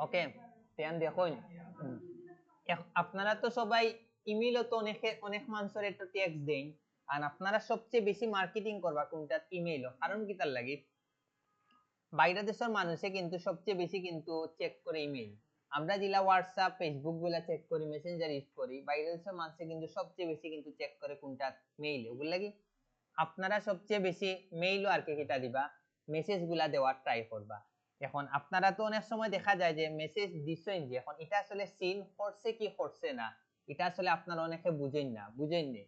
ওকে, ধ্যান দেখুন, আপনারা তো সবাই ইমেইলও তো অনেক মানুষের একটা টেক্সট দেন, আর আপনারা সবচেয়ে বেশি মার্কেটিং করবা কোনটা? ইমেইলও। কারণ কি তার লাগি, বাইরের দেশের মানুষে কিন্তু সবচেয়ে বেশি কিন্তু চেক করে ইমেইল। আমরা যেগুলা হোয়াটসঅ্যাপ ফেসবুক গুলা চেক করি, মেসেঞ্জার ইউজ করি, বাইরের দেশের মানুষে কিন্তু সবচেয়ে বেশি কিন্তু চেক করে কোনটা? মেইল। ওগুলা কি আপনারা সবচেয়ে বেশি মেইলও আর কি কিটা দিবা, মেসেজ গুলা দেওয়ার ট্রাই করবা। এখন আপনারা তো অনেক সময় দেখা যায় যে মেসেজ দিছেন, যে এখন এটা আসলে সিন করছে কি করছে না, এটা আসলে আপনারা অনেকে বুঝেননি।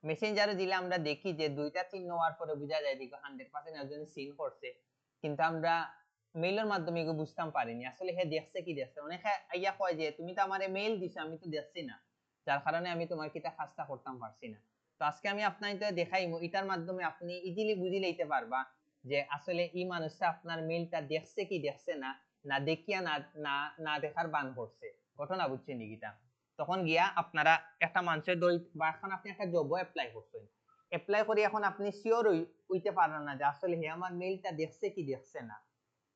মেসেঞ্জারে দিলে আমরা দেখি যে দুইটা চিহ্ন হওয়ার পরে বোঝা যায় যে 100% একজন সিন করছে, কিন্তু আমরা মেইলের মাধ্যমে এগুলো বুঝতাম পারিনি আসলে হে দেখছে কি দেখছে। অনেকে আইয়া কয় যে তুমি তো আমারে মেইল দিছো, আমি তো দেখছি না, যার কারণে আমি তোমার কিটা কাজটা করতাম পারছি না। তো আজকে আমি আপনাকে দেখাইমু, এটার মাধ্যমে আপনি ইজিলি বুঝি লইতে পারবা যে আসলে এই মানুষটা আপনার মেইলটা দেখছে কি দেখছে না, না দেখিয়া না না না দেখার বান করছে। ঘটনা বুঝছেন নিকিটা? তখন গিয়া আপনারা একটা মানুষের দই, বা এখন আপনি একটা জবও অ্যাপ্লাই করছেন, অ্যাপ্লাই করি এখন আপনি শিওর হইতে পারেন না যে আসলে হে আমার মেইলটা দেখছে কি দেখছে না।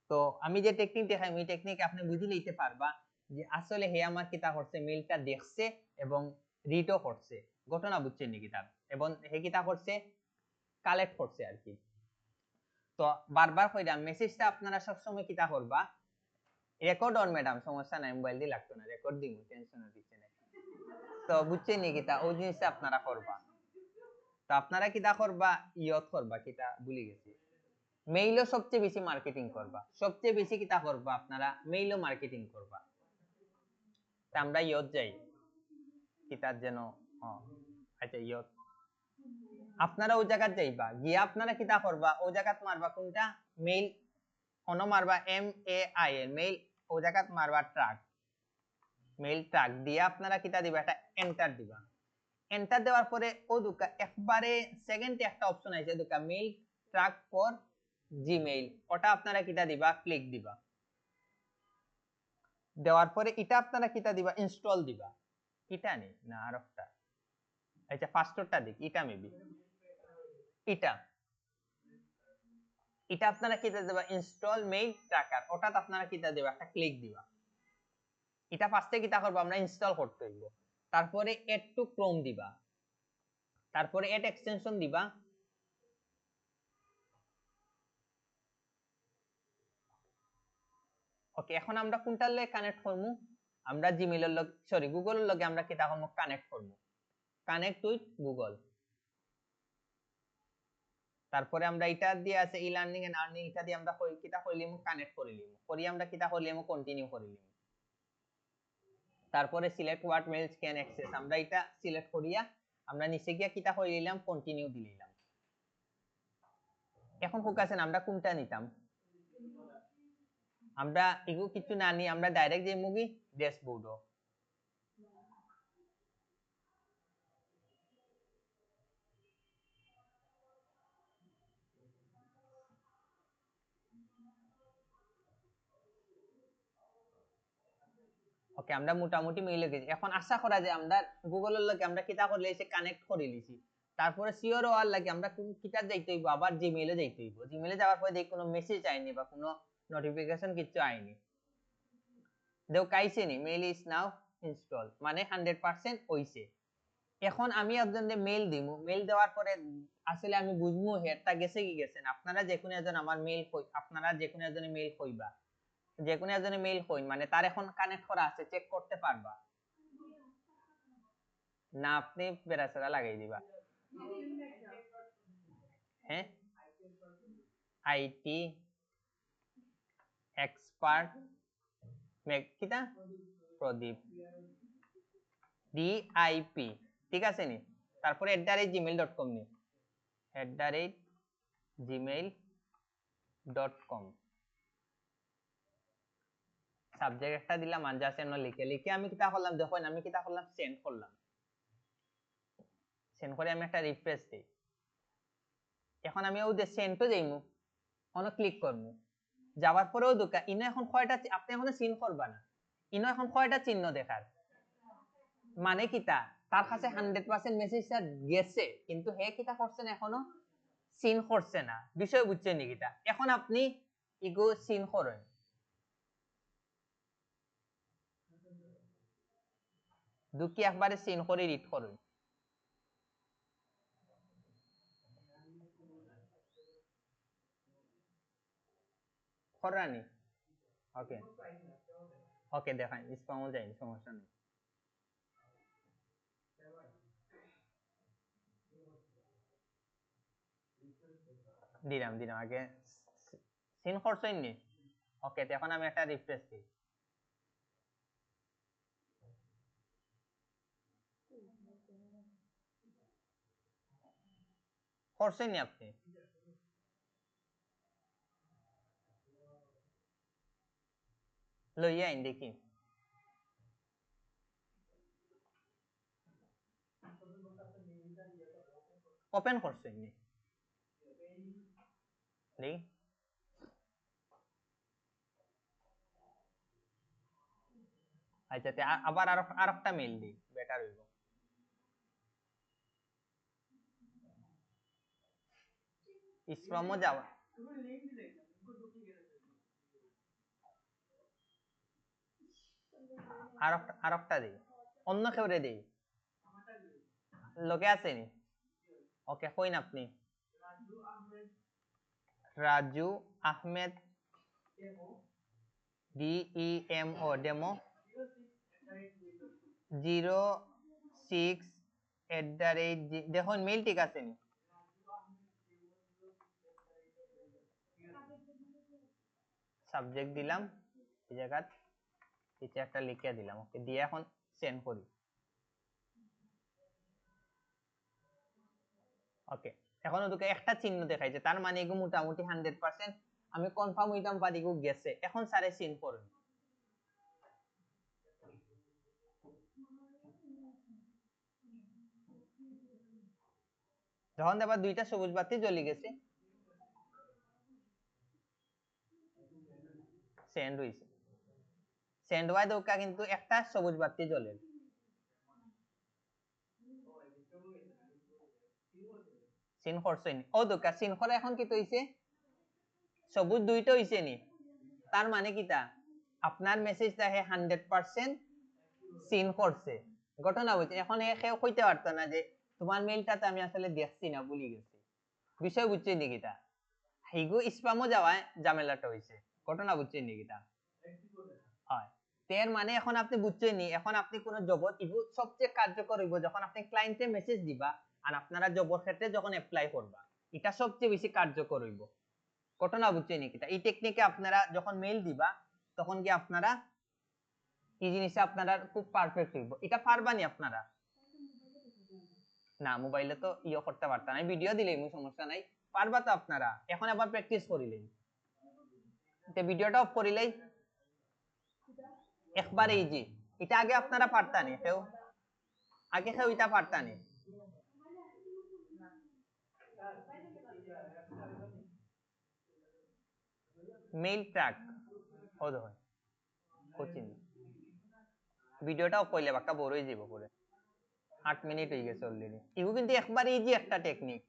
তো আমি যে টেকনিক দেখাই, ওই টেকনিক আপনি বুঝে লইতে পারবা যে আসলে হে আমার কিতা করছে, মেইলটা দেখছে এবং রিডও করছে। ঘটনা বুঝছেন নি কিতাব? এবং হে কিতা করছে, কালেক্ট করছে আর কি। তো বারবার কইরা মেসেজটা আপনারা সব সময় কিতা করবা, রেকর্ড অন ম্যাডাম, সমস্যা নাই, মোবাইল দিয়ে লাগতো না, রেকর্ড দিমু, টেনশনের কিছু নাই। তো বুঝছেন নি কিতা, ওই জিনিসটা আপনারা করবা। তো আপনারা কিতা করবা, ইয়ত করবা, কিতা ভুলে গেছি, মেইলও সবচেয়ে বেশি মার্কেটিং করবা, সবচেয়ে বেশি কিতা করবা আপনারা, মেইলও মার্কেটিং করবা। তা আমরা ইয়ত যাই, কিতার যেন, আচ্ছা ইয়ত, আপনারা ওই জায়গাত যাইবা, গিয়া আপনারা কিতা করবা, ওই জায়গাত মারবা কোনটা, মেইল, অন মারবা MAIL মেইল, ওই জায়গাত মারবা ট্রাক, মেইল ট্রাক দিয়া আপনারা কিতা দিবা, একটা এন্টার দিবা। এন্টার দেওয়ার পরে ও দুকা একবারে সেকেন্ডে একটা অপশন আছে দুকা, মেইল ট্রাক ফর জিমেইল, ওটা আপনারা কিতা দিবা, ক্লিক দিবা। দেওয়ার পরে এটা আপনারা কিতা দিবা, ইনস্টল দিবা। এটা নেই না আর একটা, আচ্ছা ফার্স্টটা দিক, এটা মেবি এটা, এটা আপনারা কিতা দিবা, ইনস্টল মেইল ট্র্যাকার, ওটা আপনারা কিতা দিবা, একটা ক্লিক দিবা। এটা ফার্স্টে কিতা করব, আমরা ইনস্টল করতে হইব। তারপরে এড টু ক্রোম দিবা, তারপরে এড এক্সটেনশন দিবা। ওকে, এখন আমরা কোনটার লগে কানেক্ট করমু, আমরা জিমেইলের লগে, সরি গুগলের লগে আমরা কিতা করমু, কানেক্ট করমু, কানেক্ট উইথ গুগল। তারপরে আমরা এটা দিয়ে আছে ই লার্নিং এন্ড আর্নিং, এটা দিয়ে আমরা কিতা করিলিম, কানেক্ট করিলিম, করি আমরা কিতা করিলিম, কন্টিনিউ করিলিম। তারপরে select what mails can access, আমরা এটা সিলেক্ট করিয়া আমরা নিচে গিয়া কিতা করিলাম, কন্টিনিউ দিলাম। এখন ফোকাসেন আমরা কোনটা নিতাম, আমরা এগু কিছু না নি, আমরা ডাইরেক্ট যে মুভি ড্যাশবোর্ড। ওকে, আমরা মোটামুটি মিলে গেছি। এখন আশা করা যায় আমরা গুগলের লগে আমরা কিতা করলে এসে কানেক্ট করে লিছি। তারপরে সিওর হওয়ার লাগে আমরা কোন কিতা যাইতে হইব, আবার জিমেইলে যাইতে হইব। জিমেইলে যাওয়ার পরে দেখি কোনো মেসেজ আইনি বা কোনো নোটিফিকেশন কিছু আইনি, দেও কাইছে নি, মেইল ইজ নাও ইনস্টল, মানে 100% হইছে। এখন আমি আপনাদের মেইল দিমু, মেইল দেওয়ার পরে আসলে আমি বুঝমু হেডটা গেছে কি গেছে না। আপনারা যে কোনো একজন আমার মেইল কই, আপনারা যে কোনো একজনের মেইল কইবা, যে কোনো একজনের মেইল কই, মানে তার এখন কানেক্ট করা আছে, চেক করতে পারবা না, আপনি বেরাসেরা লাগাই দিবা। হ্যাঁ, আইটি এক্সপার্ট কিটা, প্রদীপ DIP, ঠিক আছে নি? তারপরে @gmail.com নি, @gmail.com, সাবজেক্ট একটা দিলাম, আনজাসেন লিখে লিখে আমি কিতা করলাম দেখুন, আমি কিতা করলাম, সেন্ড করলাম। সেন্ড করে আমি একটা রিফ্রেশ দিই। এখন আমি ওই যে সেন্ড তো যাইমু, অন ক্লিক করমু, যাওয়ার পরেও দুকা ইনো এখন কয়টা, আপনি এখন সিন করবা না, ইনো এখন কয়টা চিহ্ন দেখার, মানে কিতা, তার কাছে 100% মেসেজটা গেছে, কিন্তু হে কিতা করছে না, এখনো সিন করছে না। বিষয় বুঝছেন নি কিতা? এখন আপনি ইগো সিন করেন, দুকি একবারে সিন করে রিড করুন করানি ওকে ওকে দেখাই স্প্যামও যায়নি সমস্যা নেই দিলাম দিলাম আগে সিন করছেন নি ওকে এখন আমি একটা রিফ্রেশ দিই করছেন নি আপনি লইয়া আইন দেখি ওপেন করছেন নি দেখি আচ্ছা আবার আরেকটা মেইল দিই বেটার হইব স্প্যামও যাওয়া আরেকটা দিই অন্য কেউরে দিই লোকে আসেনি ওকে কইন আপনি রাজু আহমেদ DEMO ডেমো 06 দেখুন মেইল ঠিক আছে নি সাবজেক্ট দিলাম এই জায়গা নিচে একটা লিখে দিলাম ওকে দিয়ে এখন সেন্ড করি ওকে এখন ওদিকে একটা চিহ্ন দেখাইছে তার মানে এগো মোটামুটি 100% আমি কনফার্ম হইতাম পারি গো গেছে এখন স্যারে সিন করুন যখন আবার দুইটা সবুজ বাতি জ্বলে গেছে সেন্ড হইছে সেন্ড হওয়ায় দোকা কিন্তু একটা সবুজ বাতি জ্বলে সিন করছেন ও দোকা সিন করে এখন কি হইছে সবুজ দুইটা হইছে নি তার মানে কিটা আপনার মেসেজটা হে 100% সিন করছে ঘটনা হইছে এখন কেউ কইতে পারতো না যে তোমার মেইলটাতে আমি আসলে দেখছি না ভুলে গেছি বিষয় বুঝছেন নি কিটা হিগো স্প্যামও যাওয়ায় ঝামেলাটা হইছে ঘটনা বুঝছেন নি কিটা হয় এর মানে এখন আপনি বুঝছেন নি এখন আপনি কোন জবত ইগো সবচেয়ে কার্যকর হইব যখন আপনি ক্লায়েন্টে মেসেজ দিবা আর আপনারা জবর ক্ষেত্রে যখন অ্যাপ্লাই করবা এটা সবচেয়ে বেশি কার্যকর হইব ঘটনা বুঝছেন নি কিটা এই টেকনিকে আপনারা যখন মেইল দিবা তখন কি আপনারা এই জিনিসটা আপনারা খুব পারফেক্ট হইব এটা পারবানি আপনারা না মোবাইলে তো ইয়ে করতে পারতাম না ভিডিও দিলেই সমস্যা নাই পারবা তো আপনারা এখন আবার প্র্যাকটিস করিলেন তে ভিডিওটা অফ করিলেই একবারে ইজি এটা আগে আপনারা পারতানি কেউ আগে কেউ এটা পারতানি মেইল ট্র্যাক ও দেখো কোচিং ভিডিওটা অফ করলে বাক্কা বড় হয়ে যাব পরে 8 মিনিট হয়ে গেছে অলরেডি এগুলো কিন্তু একবারে ইজি একটা টেকনিক